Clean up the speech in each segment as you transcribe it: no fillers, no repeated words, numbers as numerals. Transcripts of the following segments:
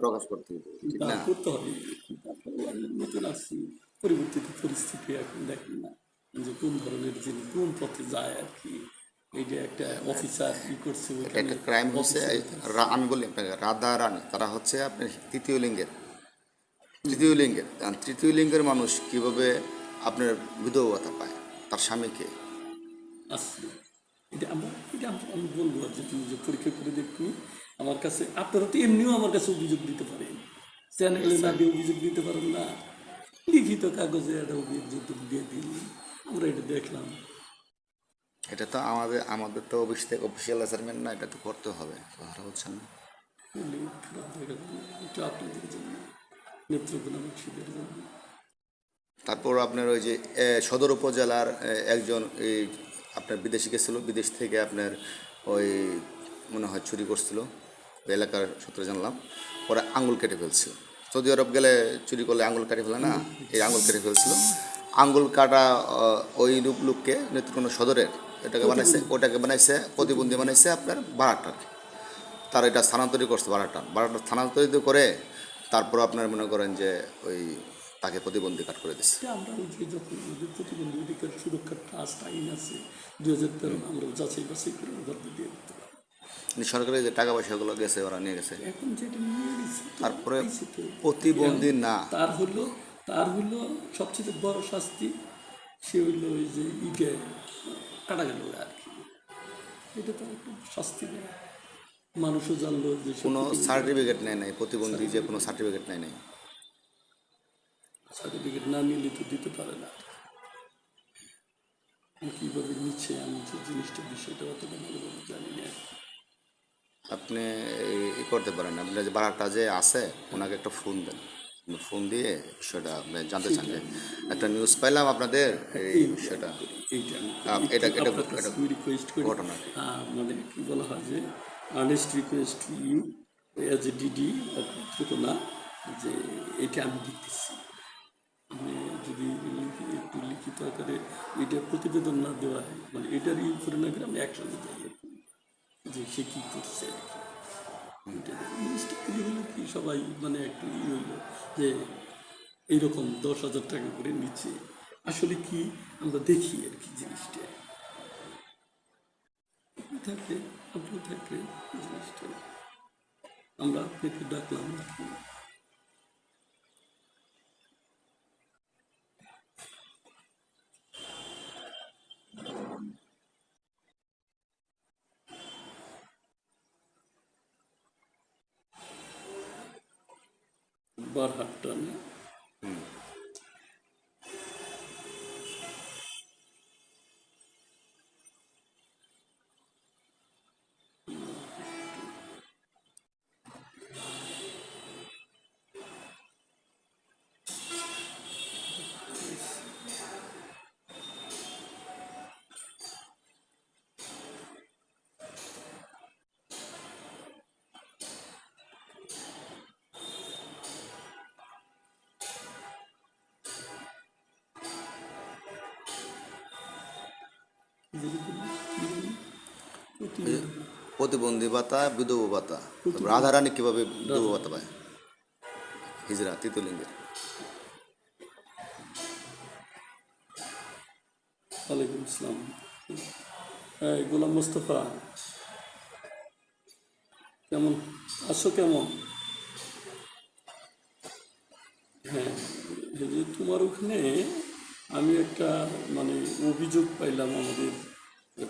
প্রকাশ করতে হবে, ঠিক না? করতে হবে। তারপরে আমি নতুন আসছি, পরিবর্তিত পরিস্থিতি এখন দেখেন না যে কোন ধরনের যিনি কোন পথে যায় আর কি। এই যে একটা অফিসার ই করছে এটা ওইখানে একটা ক্রাইম হচ্ছে। অফিসার আমি বলি আপনাকে, রাধা রানী তারা হচ্ছে আপনার তৃতীয় লিঙ্গের তৃতীয় লিঙ্গের মানুষ কিভাবে আপনার বিধবা ভাতা পায়? তার স্বামীকে। আসছে। এটা আমি বলবো আর যে তুমি যে পরীক্ষা করে দেখুন আমার কাছে। আপনারা তো এমনিও আমার কাছে অভিযোগ দিতে পারেন, চ্যানেলে না দিয়ে অভিযোগ দিতে পারেন না, লিখিত কাগজে একটা অভিযোগ দিয়ে দিন, আমরা এটা দেখলাম। এটা তো আমাদের তো অফিস থেকে অফিসিয়াল অ্যাসাইনমেন্ট না, এটা তো করতে হবে, কথা হচ্ছে না। করলে খারাপ দেখা যাবে, এটা আপনাদের জন্য, নেত্রকোনাবাসীদের জন্য। তারপর আপনার ওই যে সদর উপজেলার একজন এই আপনার বিদেশি গেছিল, বিদেশ থেকে আপনার ওই মনে হয় চুরি করছিল, ওই এলাকার সূত্রে জানলাম। পরে আঙুল কেটে ফেলছিল। সৌদি আরব গেলে চুরি করলে আঙুল কেটে ফেলে না, এই আঙুল কেটে ফেলছিল। আঙুল কাটা ওই লোককে নেত্রকোনা সদরের ওটাকে বানাইছে প্রতিবন্ধী, বানাইছে আপনার বারাটার। তারা এটা স্থানান্তরিত করছে বারাটার স্থানান্তরিত করে তারপর আপনার মনে করেন যে ওই তাকে প্রতিবন্ধী কাট করে দিচ্ছে। আমরা ওই যে যখন আমাদের প্রতিবন্ধী অধিকার সুরক্ষার ট্রাস্ট আইন আছে 2013, আমরা যাচাই বাছাই করে ওদেরকে দিয়ে দিতে পারি। সরকারি যে টাকা পয়সাগুলো গেছে ওরা নিয়ে গেছে। এখন যেটা নিয়ে গেছে তারপরে প্রতিবন্ধী না, তার হলো সবচেয়ে বড় শাস্তি, সে হইলো ওই যে ইটে কাটা গেল আর কি। এটা তো একটা শাস্তি নেই, মানুষও জানলো যে কোনো সার্টিফিকেট নেয় নাই, প্রতিবন্ধী যে কোনো সার্টিফিকেট নেয় নাই। সার্টিফিকেট না নিলে তো দিতে পারে না। কীভাবে নিচ্ছে আমি যে জিনিসটা বিষয়টা অতটা ভালোভাবে জানি না। আপনি ই করতে পারেন, আপনার যে বারাটা যে আছে ওনাকে একটা ফোন দেন, ফোন দিয়ে বিষয়টা আপনি জানতে চান যে একটা নিউজ পাইলাম আপনাদের এই বিষয়টা, এটা এটা রিকোয়েস্ট করি, ঘটনা। মানে কি বলা হয় যে earnest request you as a DD of না, যে এটা আমি দেখতেছি, মানে যদি একটু লিখিত আকারে এটা প্রতিবেদন না দেওয়া হয়, মানে এটার ই করে না করে আমি অ্যাকশন নিতে পারি যে সে কী করছে আর কি। জিনিসটা তুলে হলো কি সবাই মানে একটু ই হইলো যে এইরকম 10,000 টাকা করে নিচ্ছে, আসলে কি আমরা দেখি আর কি জিনিসটা থাকে। আপনি থাকলে জিনিসটা আমরা আপনাকে ডাকলাম আর কি। বারহাট্টা না, প্রতিবন্ধী ভাতা, বিধবা ভাতা, রাধা রানী কীভাবে বিধবা ভাতা পায়? হিজরা তৃতীয় লিঙ্গের। ওয়ালাইকুম আসসালাম। হ্যাঁ, গোলাম মোস্তফা, কেমন আছো? কেমন? হ্যাঁ, এই যে তোমার ওখানে আমি একটা মানে অভিযোগ পাইলাম আমাদের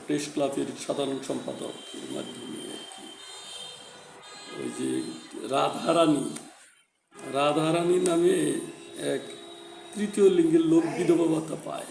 প্রেস ক্লাবের সাধারণ সম্পাদকের মাধ্যমে আর কি। ওই যে রাধারানী নামে এক তৃতীয় লিঙ্গের লোক বিধবা ভাতা পায়।